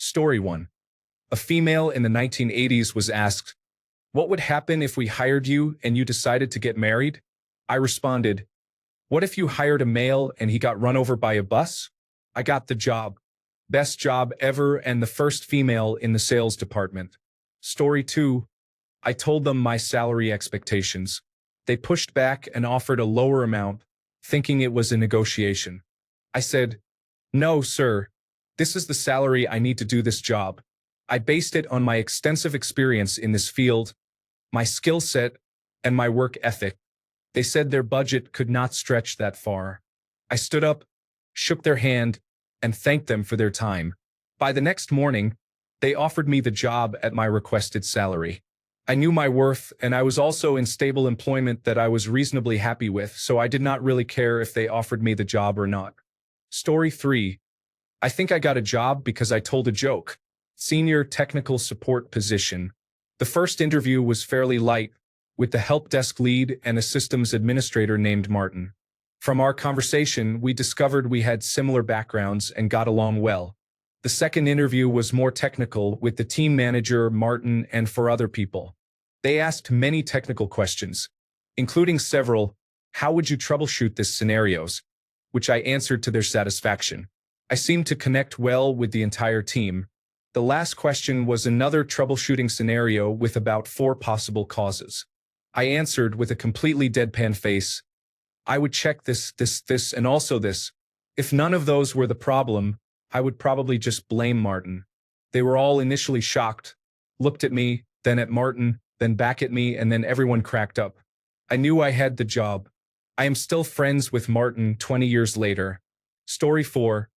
Story 1. A female in the 1980s was asked, "What would happen if we hired you and you decided to get married?" I responded, "What if you hired a male and he got run over by a bus?" I got the job. Best job ever and the first female in the sales department. Story 2. I told them my salary expectations. They pushed back and offered a lower amount, thinking it was a negotiation. I said, "No, sir. This is the salary I need to do this job." I based it on my extensive experience in this field, my skill set, and my work ethic. They said their budget could not stretch that far. I stood up, shook their hand, and thanked them for their time. By the next morning, they offered me the job at my requested salary. I knew my worth, and I was also in stable employment that I was reasonably happy with, so I did not really care if they offered me the job or not. Story 3. I think I got a job because I told a joke. Senior technical support position. The first interview was fairly light, with the help desk lead and a systems administrator named Martin. From our conversation, we discovered we had similar backgrounds and got along well. The second interview was more technical with the team manager, Martin, and 4 other people. They asked many technical questions, including several, "How would you troubleshoot this scenarios?" which I answered to their satisfaction. I seemed to connect well with the entire team. The last question was another troubleshooting scenario with about 4 possible causes. I answered with a completely deadpan face. I would check this, and also this. If none of those were the problem, I would probably just blame Martin. They were all initially shocked, looked at me, then at Martin, then back at me, and then everyone cracked up. I knew I had the job. I am still friends with Martin 20 years later. Story 4.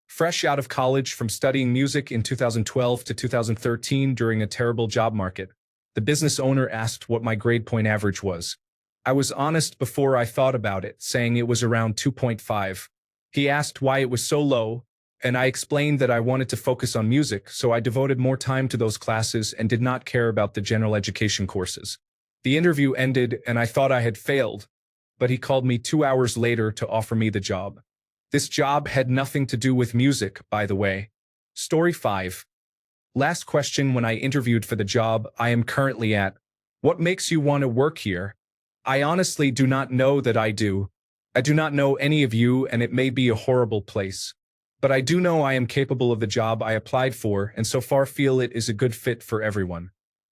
Fresh out of college from studying music in 2012 to 2013 during a terrible job market, the business owner asked what my grade point average was. I was honest before I thought about it, saying it was around 2.5. He asked why it was so low, and I explained that I wanted to focus on music, so I devoted more time to those classes and did not care about the general education courses. The interview ended and I thought I had failed, but he called me 2 hours later to offer me the job. This job had nothing to do with music, by the way. Story 5. Last question when I interviewed for the job I am currently at. What makes you want to work here? I honestly do not know that I do. I do not know any of you, and it may be a horrible place. But I do know I am capable of the job I applied for, and so far feel it is a good fit for everyone.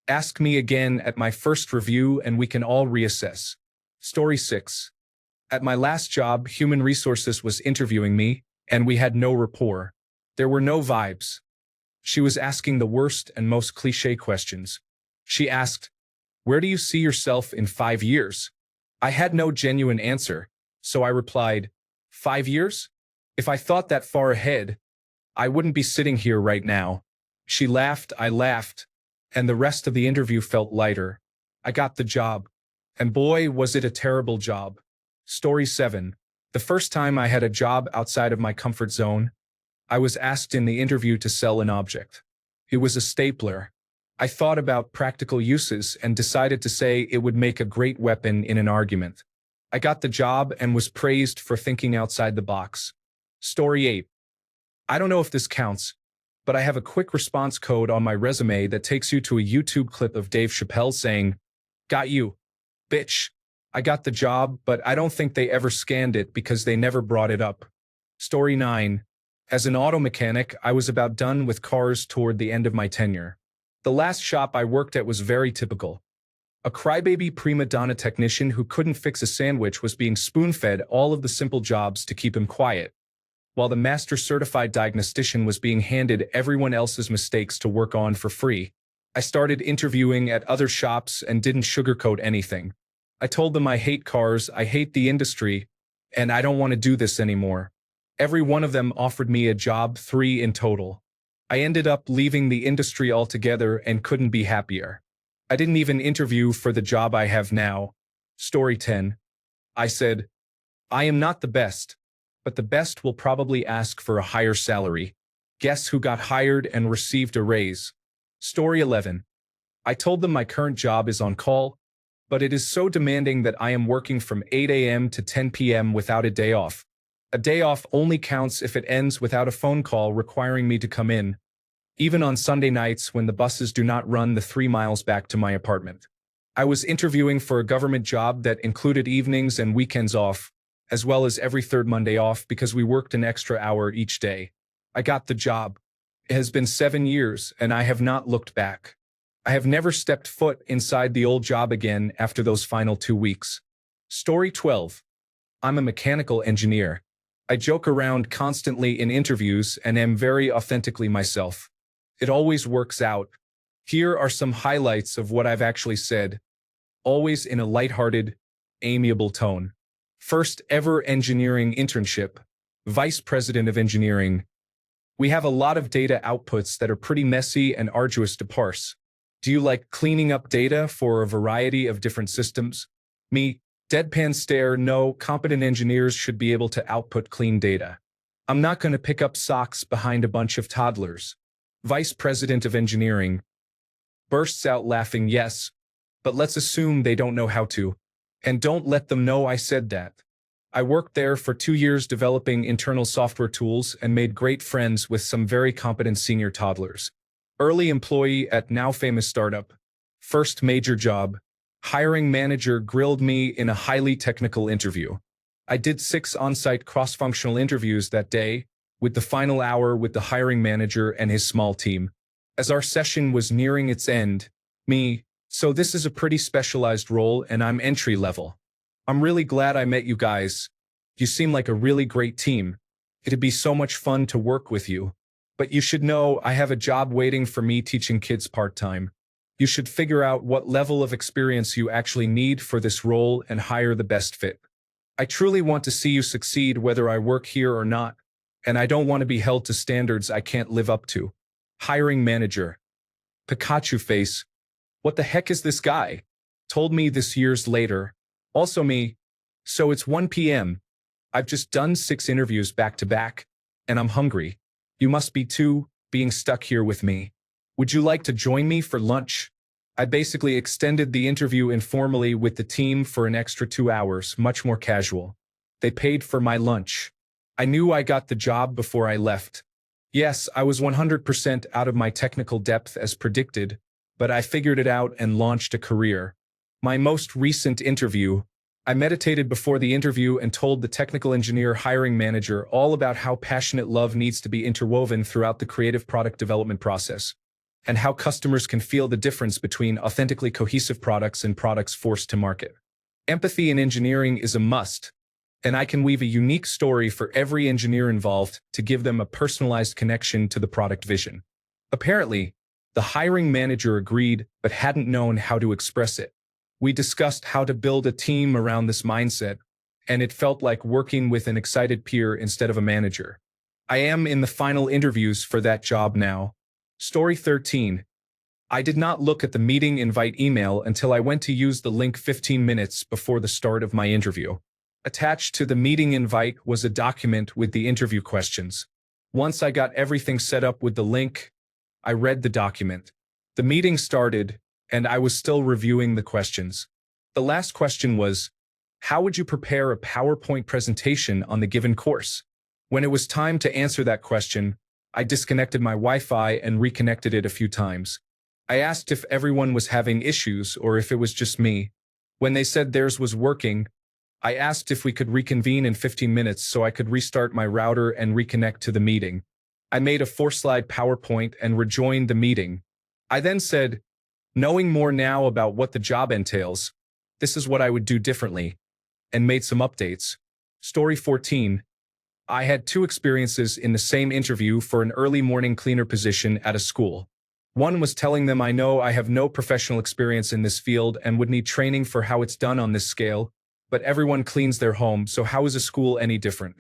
Ask me again at my first review and we can all reassess. Story 6. At my last job, Human Resources was interviewing me, and we had no rapport. There were no vibes. She was asking the worst and most cliché questions. She asked, "Where do you see yourself in 5 years?" I had no genuine answer, so I replied, "5 years? If I thought that far ahead, I wouldn't be sitting here right now." She laughed, I laughed, and the rest of the interview felt lighter. I got the job. And boy, was it a terrible job. Story 7. The first time I had a job outside of my comfort zone, I was asked in the interview to sell an object. It was a stapler. I thought about practical uses and decided to say it would make a great weapon in an argument. I got the job and was praised for thinking outside the box. Story 8. I don't know if this counts, but I have a quick response code on my resume that takes you to a YouTube clip of Dave Chappelle saying, "Got you, bitch." I got the job, but I don't think they ever scanned it because they never brought it up. Story 9. As an auto mechanic, I was about done with cars toward the end of my tenure. The last shop I worked at was very typical. A crybaby prima donna technician who couldn't fix a sandwich was being spoon-fed all of the simple jobs to keep him quiet, while the master certified diagnostician was being handed everyone else's mistakes to work on for free. I started interviewing at other shops and didn't sugarcoat anything. I told them I hate cars, I hate the industry, and I don't want to do this anymore. Every one of them offered me a job, 3 in total. I ended up leaving the industry altogether and couldn't be happier. I didn't even interview for the job I have now. Story 10. I said, "I am not the best, but the best will probably ask for a higher salary." Guess who got hired and received a raise? Story 11. I told them my current job is on call, but it is so demanding that I am working from 8 a.m. to 10 p.m. without a day off. A day off only counts if it ends without a phone call requiring me to come in. even on Sunday nights when the buses do not run the 3 miles back to my apartment. I was interviewing for a government job that included evenings and weekends off, as well as every third Monday off because we worked an extra hour each day. I got the job. It has been 7 years, and I have not looked back. I have never stepped foot inside the old job again after those final 2 weeks. Story 12. I'm a mechanical engineer. I joke around constantly in interviews and am very authentically myself. It always works out. Here are some highlights of what I've actually said, always in a lighthearted, amiable tone. First ever engineering internship, Vice President of Engineering. We have a lot of data outputs that are pretty messy and arduous to parse. Do you like cleaning up data for a variety of different systems? Me, deadpan stare, no, competent engineers should be able to output clean data. I'm not going to pick up socks behind a bunch of toddlers. Vice President of Engineering bursts out laughing, yes, but let's assume they don't know how to. And don't let them know I said that. I worked there for 2 years developing internal software tools and made great friends with some very competent senior toddlers. Early employee at now famous startup. First major job. Hiring manager grilled me in a highly technical interview. I did 6 on-site cross-functional interviews that day, with the final hour with the hiring manager and his small team. As our session was nearing its end, so this is a pretty specialized role and I'm entry level. I'm really glad I met you guys. You seem like a really great team. It'd be so much fun to work with you. But you should know I have a job waiting for me teaching kids part-time. You should figure out what level of experience you actually need for this role and hire the best fit. I truly want to see you succeed whether I work here or not, and I don't want to be held to standards I can't live up to. Hiring manager. Pikachu face. What the heck is this guy? Told me this years later. Also me. So it's 1 p.m. I've just done 6 interviews back to back, and I'm hungry. You must be too, being stuck here with me. Would you like to join me for lunch? I basically extended the interview informally with the team for an extra 2 hours, much more casual. They paid for my lunch. I knew I got the job before I left. Yes, I was 100% out of my technical depth as predicted, but I figured it out and launched a career. My most recent interview, I meditated before the interview and told the technical engineer hiring manager all about how passionate love needs to be interwoven throughout the creative product development process, and how customers can feel the difference between authentically cohesive products and products forced to market. Empathy in engineering is a must, and I can weave a unique story for every engineer involved to give them a personalized connection to the product vision. Apparently, the hiring manager agreed but hadn't known how to express it. We discussed how to build a team around this mindset, and it felt like working with an excited peer instead of a manager. I am in the final interviews for that job now. Story 13. I did not look at the meeting invite email until I went to use the link 15 minutes before the start of my interview. Attached to the meeting invite was a document with the interview questions. Once I got everything set up with the link, I read the document. The meeting started, and I was still reviewing the questions. The last question was, how would you prepare a PowerPoint presentation on the given course? When it was time to answer that question, I disconnected my Wi-Fi and reconnected it a few times. I asked if everyone was having issues or if it was just me. When they said theirs was working, I asked if we could reconvene in 15 minutes so I could restart my router and reconnect to the meeting. I made a 4-slide PowerPoint and rejoined the meeting. I then said, knowing more now about what the job entails, this is what I would do differently, and made some updates. Story 14. I had 2 experiences in the same interview for an early morning cleaner position at a school. One was telling them I know I have no professional experience in this field and would need training for how it's done on this scale, but everyone cleans their home, so how is a school any different?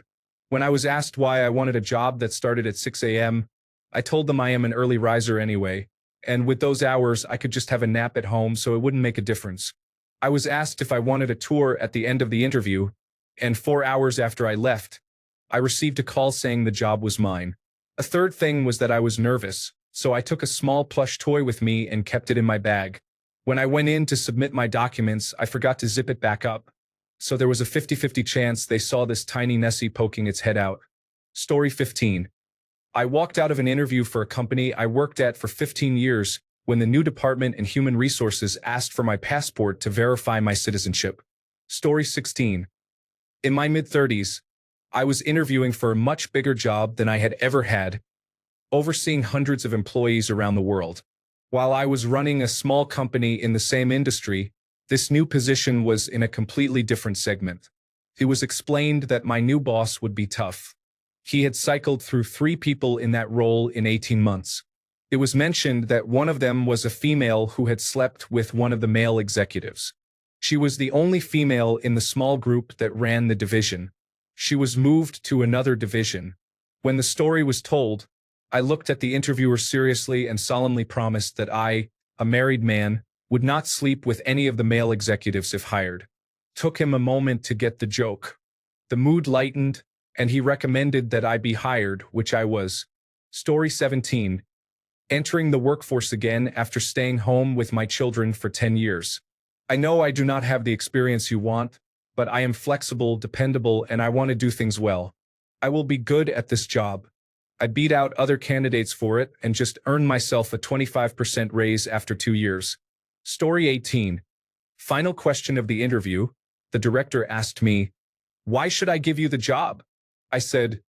When I was asked why I wanted a job that started at 6 a.m., I told them I am an early riser anyway, and with those hours I could just have a nap at home so it wouldn't make a difference. I was asked if I wanted a tour at the end of the interview, and 4 hours after I left, I received a call saying the job was mine. A third thing was that I was nervous, so I took a small plush toy with me and kept it in my bag. When I went in to submit my documents, I forgot to zip it back up, so there was a 50-50 chance they saw this tiny Nessie poking its head out. Story 15. I walked out of an interview for a company I worked at for 15 years when the new department in human resources asked for my passport to verify my citizenship. Story 16. In my mid-30s, I was interviewing for a much bigger job than I had ever had, overseeing hundreds of employees around the world. While I was running a small company in the same industry, this new position was in a completely different segment. It was explained that my new boss would be tough. He had cycled through 3 people in that role in 18 months. It was mentioned that one of them was a female who had slept with one of the male executives. She was the only female in the small group that ran the division. She was moved to another division. When the story was told, I looked at the interviewer seriously and solemnly promised that I, a married man, would not sleep with any of the male executives if hired. Took him a moment to get the joke. The mood lightened, and he recommended that I be hired, which I was. Story 17. Entering the workforce again after staying home with my children for 10 years. I know I do not have the experience you want, but I am flexible, dependable, and I want to do things well. I will be good at this job. I beat out other candidates for it and just earned myself a 25% raise after 2 years. Story 18. Final question of the interview. The director asked me, "Why should I give you the job?" I said,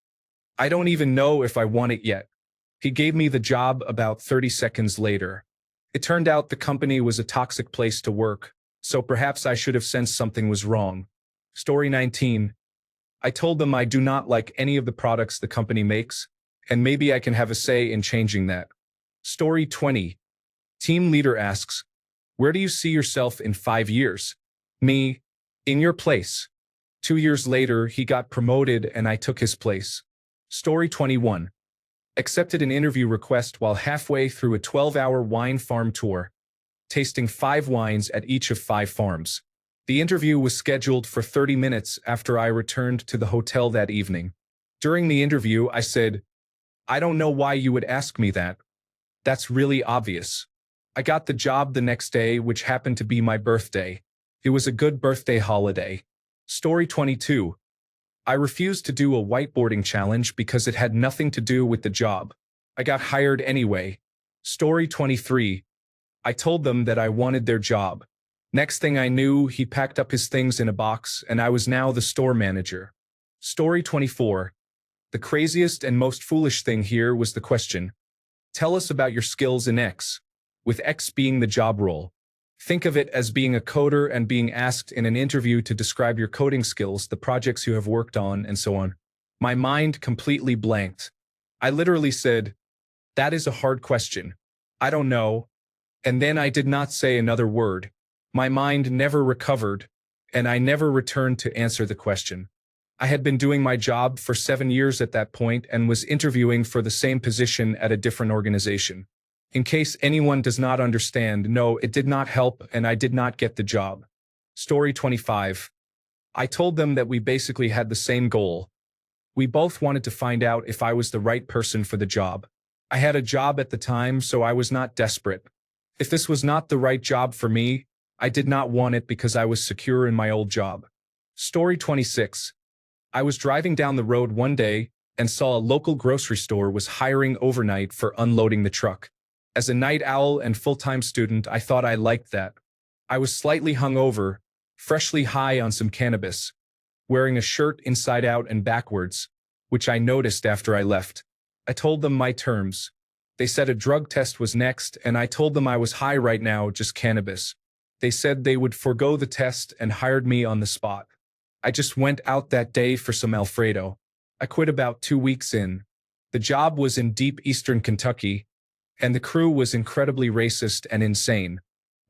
"I don't even know if I want it yet." He gave me the job about 30 seconds later. It turned out the company was a toxic place to work, so perhaps I should have sensed something was wrong. Story 19. I told them I do not like any of the products the company makes, and maybe I can have a say in changing that. Story 20. Team leader asks, "Where do you see yourself in 5 years?" Me, "In your place." 2 years later, he got promoted and I took his place. Story 21. Accepted an interview request while halfway through a 12-hour wine farm tour, tasting 5 wines at each of 5 farms. The interview was scheduled for 30 minutes after I returned to the hotel that evening. During the interview, I said, "I don't know why you would ask me that. That's really obvious." I got the job the next day, which happened to be my birthday. It was a good birthday holiday. Story 22. I refused to do a whiteboarding challenge because it had nothing to do with the job. I got hired anyway. Story 23. I told them that I wanted their job. Next thing I knew, he packed up his things in a box and I was now the store manager. Story 24. The craziest and most foolish thing here was the question, "Tell us about your skills in X," with X being the job role. Think of it as being a coder and being asked in an interview to describe your coding skills, the projects you have worked on, and so on. My mind completely blanked. I literally said, "That is a hard question. I don't know." And then I did not say another word. My mind never recovered, and I never returned to answer the question. I had been doing my job for 7 years at that point and was interviewing for the same position at a different organization. In case anyone does not understand, no, it did not help and I did not get the job. Story 25. I told them that we basically had the same goal. We both wanted to find out if I was the right person for the job. I had a job at the time, so I was not desperate. If this was not the right job for me, I did not want it because I was secure in my old job. Story 26. I was driving down the road one day and saw a local grocery store was hiring overnight for unloading the truck. As a night owl and full-time student, I thought I liked that. I was slightly hungover, freshly high on some cannabis, wearing a shirt inside out and backwards, which I noticed after I left. I told them my terms. They said a drug test was next, and I told them I was high right now, just cannabis. They said they would forego the test and hired me on the spot. I just went out that day for some Alfredo. I quit about 2 weeks in. The job was in deep eastern Kentucky, and the crew was incredibly racist and insane.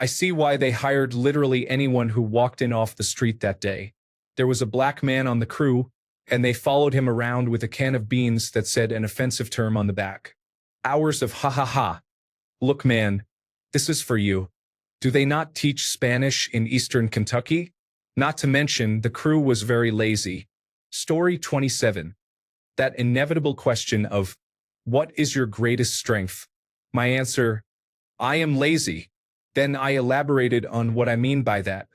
I see why they hired literally anyone who walked in off the street that day. There was a black man on the crew, and they followed him around with a can of beans that said an offensive term on the back. Hours of ha ha ha. Look man, this is for you. Do they not teach Spanish in eastern Kentucky? Not to mention, the crew was very lazy. Story 27. That inevitable question of, what is your greatest strength? My answer, I am lazy. Then I elaborated on what I mean by that.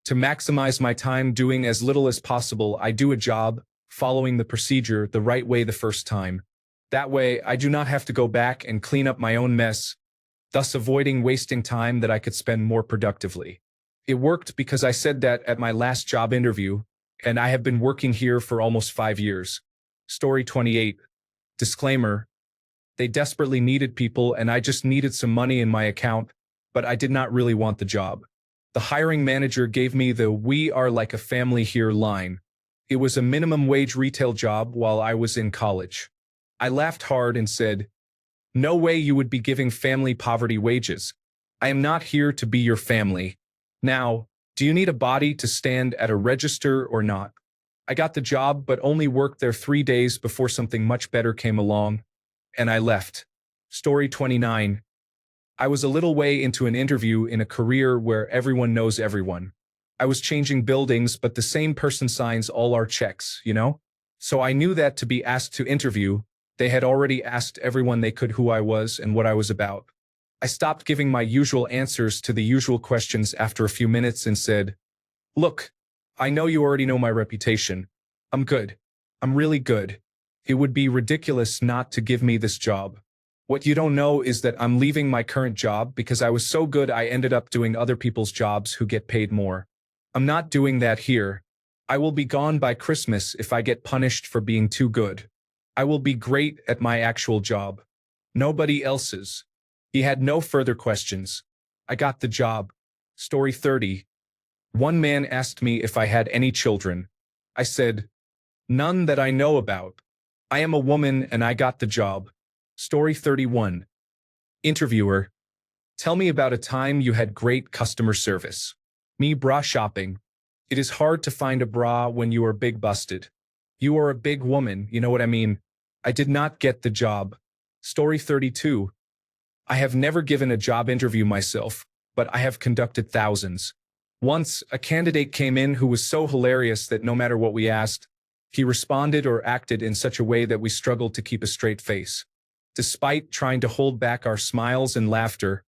To maximize my time doing as little as possible, I do a job, following the procedure the right way the first time. That way, I do not have to go back and clean up my own mess, thus avoiding wasting time that I could spend more productively. It worked because I said that at my last job interview, and I have been working here for almost 5 years. Story 28. Disclaimer. They desperately needed people and I just needed some money in my account, but I did not really want the job. The hiring manager gave me the "we are like a family here" line. It was a minimum wage retail job while I was in college. I laughed hard and said, "No way you would be giving family poverty wages. I am not here to be your family. Now, do you need a body to stand at a register or not?" I got the job but only worked there 3 days before something much better came along, and I left. Story 29. I was a little way into an interview in a career where everyone knows everyone. I was changing buildings, but the same person signs all our checks, you know? So I knew that to be asked to interview, they had already asked everyone they could who I was and what I was about. I stopped giving my usual answers to the usual questions after a few minutes and said, "Look, I know you already know my reputation. I'm good. I'm really good. It would be ridiculous not to give me this job. What you don't know is that I'm leaving my current job because I was so good I ended up doing other people's jobs who get paid more. I'm not doing that here. I will be gone by Christmas if I get punished for being too good. I will be great at my actual job. Nobody else's." He had no further questions. I got the job. Story 30. One man asked me if I had any children. I said, "None that I know about. I am a woman and I got the job." Story 31. Interviewer. Tell me about a time you had great customer service. Me, bra shopping. It is hard to find a bra when you are big busted. You are a big woman, you know what I mean? I did not get the job. Story 32. I have never given a job interview myself, but I have conducted thousands. Once, a candidate came in who was so hilarious that no matter what we asked, he responded or acted in such a way that we struggled to keep a straight face. Despite trying to hold back our smiles and laughter,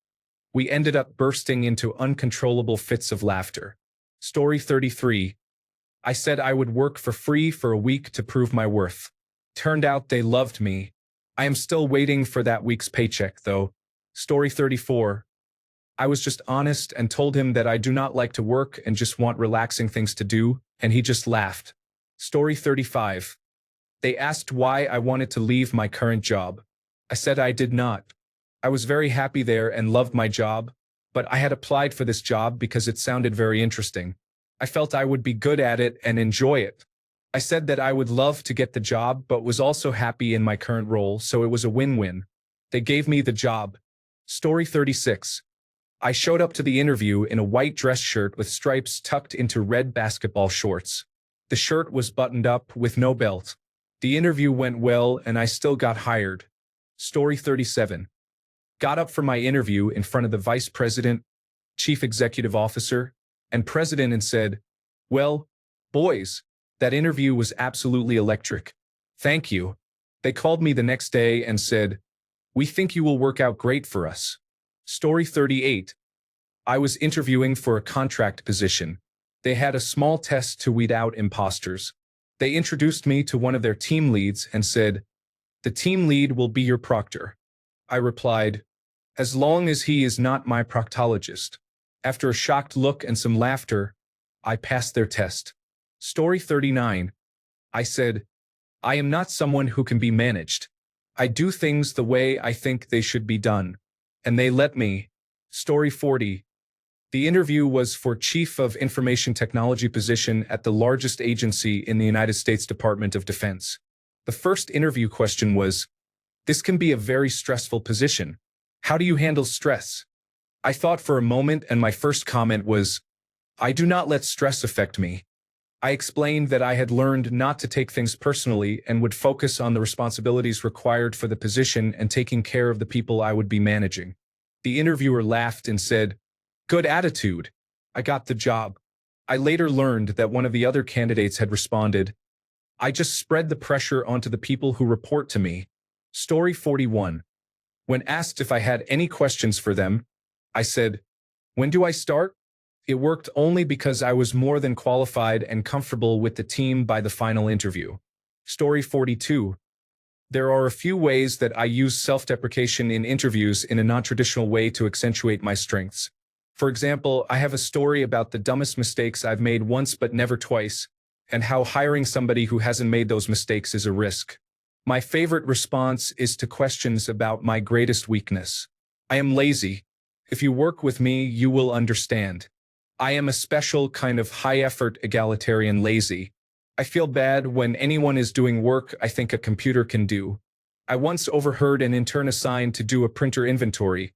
we ended up bursting into uncontrollable fits of laughter. Story 33. I said I would work for free for a week to prove my worth. Turned out they loved me. I am still waiting for that week's paycheck, though. Story 34. I was just honest and told him that I do not like to work and just want relaxing things to do, and he just laughed. Story 35. They asked why I wanted to leave my current job. I said I did not. I was very happy there and loved my job, but I had applied for this job because it sounded very interesting. I felt I would be good at it and enjoy it. I said that I would love to get the job but was also happy in my current role, so it was a win-win. They gave me the job. Story 36. I showed up to the interview in a white dress shirt with stripes tucked into red basketball shorts. The shirt was buttoned up with no belt. The interview went well and I still got hired. Story 37. Got up for my interview in front of the vice president, chief executive officer, and president and said, "Well, boys, that interview was absolutely electric. Thank you." They called me the next day and said, "We think you will work out great for us." Story 38. I was interviewing for a contract position. They had a small test to weed out imposters. They introduced me to one of their team leads and said, "The team lead will be your proctor." I replied, "As long as he is not my proctologist." After a shocked look and some laughter, I passed their test. Story 39. I said, "I am not someone who can be managed. I do things the way I think they should be done." And they let me. Story 40. The interview was for Chief of Information Technology position at the largest agency in the United States Department of Defense. The first interview question was, "This can be a very stressful position. How do you handle stress?" I thought for a moment and my first comment was, "I do not let stress affect me." I explained that I had learned not to take things personally and would focus on the responsibilities required for the position and taking care of the people I would be managing. The interviewer laughed and said, "Good attitude. I got the job." I later learned that one of the other candidates had responded, "I just spread the pressure onto the people who report to me." Story 41. When asked if I had any questions for them, I said, "When do I start?" It worked only because I was more than qualified and comfortable with the team by the final interview. Story 42. There are a few ways that I use self-deprecation in interviews in a non-traditional way to accentuate my strengths. For example, I have a story about the dumbest mistakes I've made once but never twice, and how hiring somebody who hasn't made those mistakes is a risk. My favorite response is to questions about my greatest weakness. I am lazy. If you work with me, you will understand. I am a special kind of high-effort egalitarian lazy. I feel bad when anyone is doing work I think a computer can do. I once overheard an intern assigned to do a printer inventory,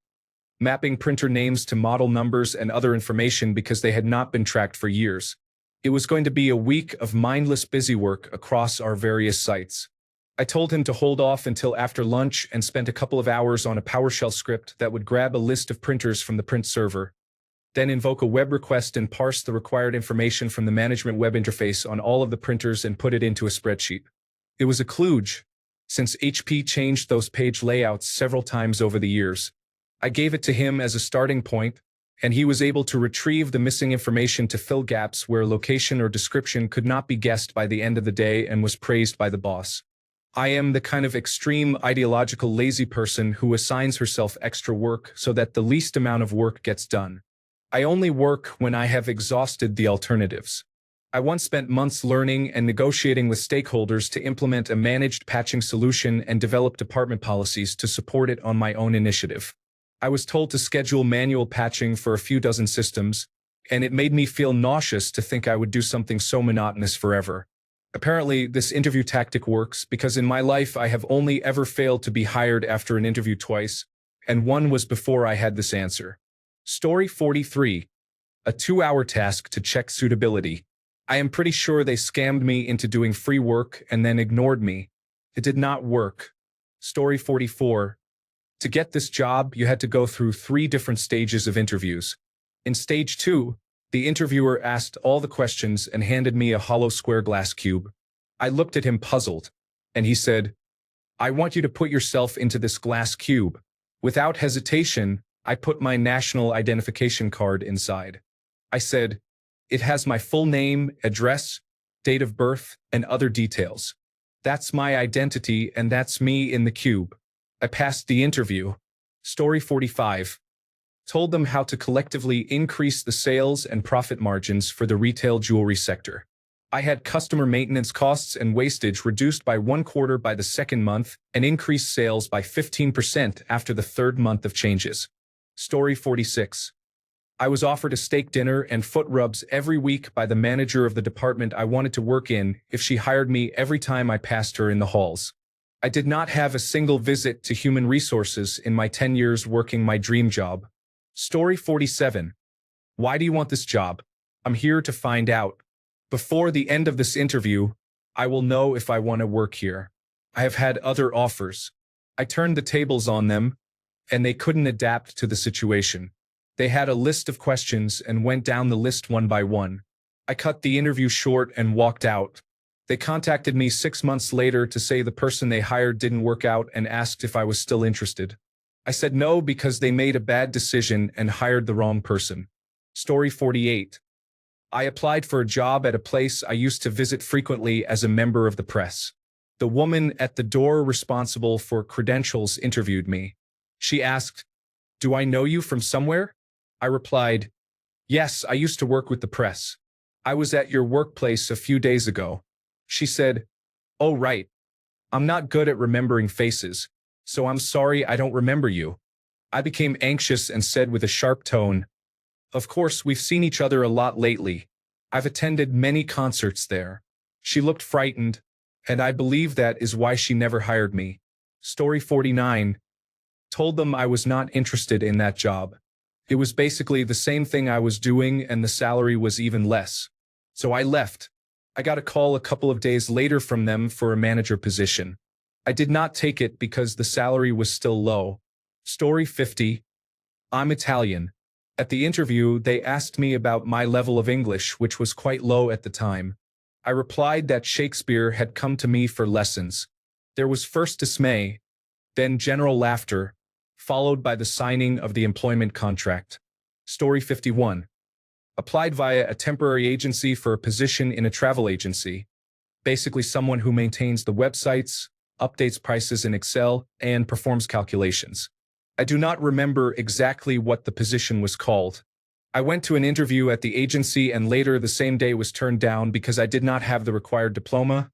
mapping printer names to model numbers and other information because they had not been tracked for years. It was going to be a week of mindless busy work across our various sites. I told him to hold off until after lunch and spent a couple of hours on a PowerShell script that would grab a list of printers from the print server, then invoke a web request and parse the required information from the management web interface on all of the printers and put it into a spreadsheet. It was a kludge, since HP changed those page layouts several times over the years. I gave it to him as a starting point, and he was able to retrieve the missing information to fill gaps where location or description could not be guessed by the end of the day and was praised by the boss. I am the kind of extreme ideological lazy person who assigns herself extra work so that the least amount of work gets done. I only work when I have exhausted the alternatives. I once spent months learning and negotiating with stakeholders to implement a managed patching solution and develop department policies to support it on my own initiative. I was told to schedule manual patching for a few dozen systems, and it made me feel nauseous to think I would do something so monotonous forever. Apparently, this interview tactic works because in my life I have only ever failed to be hired after an interview twice, and one was before I had this answer. Story 43. A 2-hour task to check suitability. I am pretty sure they scammed me into doing free work and then ignored me. It did not work. Story 44. To get this job, you had to go through 3 different stages of interviews. In stage 2, the interviewer asked all the questions and handed me a hollow square glass cube. I looked at him puzzled, and he said, "I want you to put yourself into this glass cube." Without hesitation, I put my national identification card inside. I said, "It has my full name, address, date of birth, and other details. That's my identity and that's me in the cube." I passed the interview. Story 45. Told them how to collectively increase the sales and profit margins for the retail jewelry sector. I had customer maintenance costs and wastage reduced by 1/4 by the second month and increased sales by 15% after the 3rd month of changes. Story 46. I was offered a steak dinner and foot rubs every week by the manager of the department I wanted to work in if she hired me every time I passed her in the halls. I did not have a single visit to human resources in my 10 years working my dream job. Story 47. Why do you want this job? I'm here to find out. Before the end of this interview, I will know if I want to work here. I have had other offers. I turned the tables on them, and they couldn't adapt to the situation. They had a list of questions and went down the list one by one. I cut the interview short and walked out. They contacted me 6 months later to say the person they hired didn't work out and asked if I was still interested. I said no because they made a bad decision and hired the wrong person. Story 48. I applied for a job at a place I used to visit frequently as a member of the press. The woman at the door responsible for credentials interviewed me. She asked, "Do I know you from somewhere?" I replied, "Yes, I used to work with the press. I was at your workplace a few days ago." She said, "Oh, right. I'm not good at remembering faces, so I'm sorry I don't remember you." I became anxious and said with a sharp tone, "Of course, we've seen each other a lot lately. I've attended many concerts there." She looked frightened, and I believe that is why she never hired me. Story 49. Told them I was not interested in that job. It was basically the same thing I was doing and the salary was even less. So I left. I got a call a couple of days later from them for a manager position. I did not take it because the salary was still low. Story 50. I'm Italian. At the interview, they asked me about my level of English, which was quite low at the time. I replied that Shakespeare had come to me for lessons. There was first dismay, then general laughter, followed by the signing of the employment contract. Story 51. Applied via a temporary agency for a position in a travel agency. Basically someone who maintains the websites, updates prices in Excel, and performs calculations. I do not remember exactly what the position was called. I went to an interview at the agency and later the same day was turned down because I did not have the required diploma,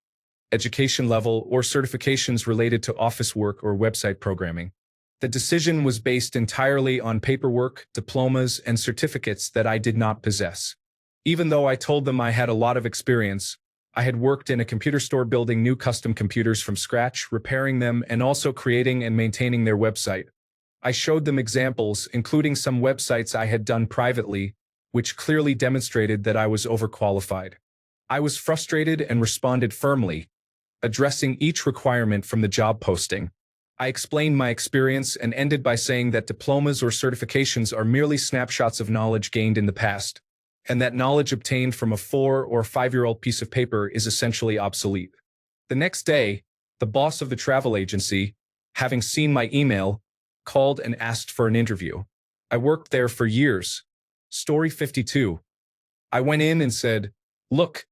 education level, or certifications related to office work or website programming. The decision was based entirely on paperwork, diplomas, and certificates that I did not possess. Even though I told them I had a lot of experience, I had worked in a computer store building new custom computers from scratch, repairing them, and also creating and maintaining their website. I showed them examples, including some websites I had done privately, which clearly demonstrated that I was overqualified. I was frustrated and responded firmly, addressing each requirement from the job posting. I explained my experience and ended by saying that diplomas or certifications are merely snapshots of knowledge gained in the past, and that knowledge obtained from a 4- or 5-year-old piece of paper is essentially obsolete. The next day, the boss of the travel agency, having seen my email, called and asked for an interview. I worked there for years. Story 52. I went in and said, "Look,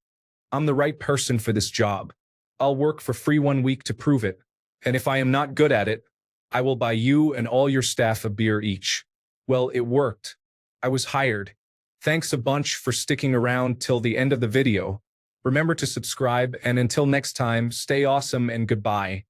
I'm the right person for this job. I'll work for free 1 week to prove it. And if I am not good at it, I will buy you and all your staff a beer each." Well, it worked. I was hired. Thanks a bunch for sticking around till the end of the video. Remember to subscribe, and until next time, stay awesome and goodbye.